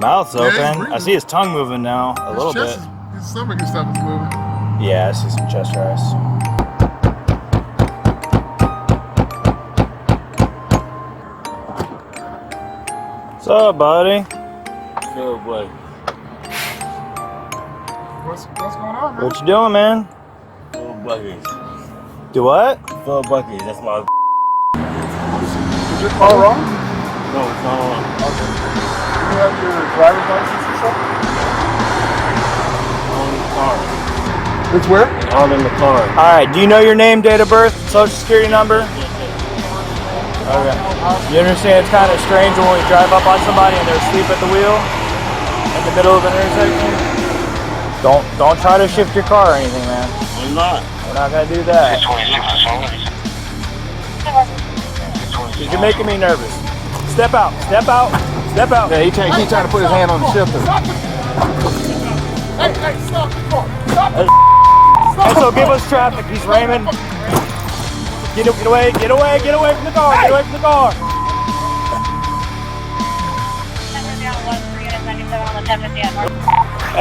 Mouth's open. Yeah, I see his tongue moving now a little bit. His stomach and stuff is moving. Yeah, I see some chest rise. What's up, buddy? Good boy. What's going on, man? What you doing, man? Full buckets. Do what? Full buckets. That's my. Is your car wrong? No, it's not on. Okay. Do you have your driver's license and stuff? On the car. It's where? All in the car. Alright, do you know your name, date of birth, social security number? Okay. You understand it's kind of strange when we drive up on somebody and they're asleep at the wheel in the middle of an intersection? Don't try to shift your car or anything, man. I'm not. We're not gonna do that. You're making me nervous. Step out, step out, step out. Yeah, he trying to put his hand on the shifter. Hey, stop the car. Stop the Hey, so give us traffic. He's ramming. Get away from the car. Get away from the car.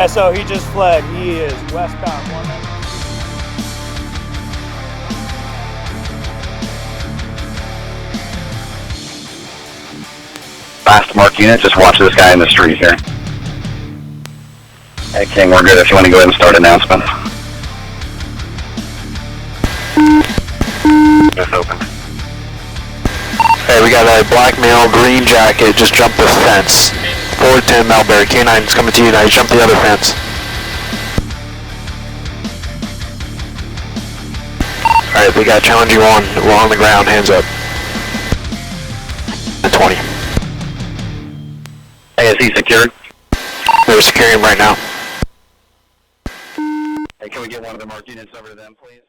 So he just fled. He is westbound 190. Fast mark unit, just watch this guy in the street here. Hey King, we're good if you want to go ahead and start announcements. Just opened. Hey, we got a black male, green jacket, just jumped the fence. 410 Melbury, K9's coming to you now, he jumped the other fence. Alright, we got challenge you on, we're on the ground, hands up. 20. Hey, is he secured? We're securing him right now. Hey, can we get one of the mark units over to them, please?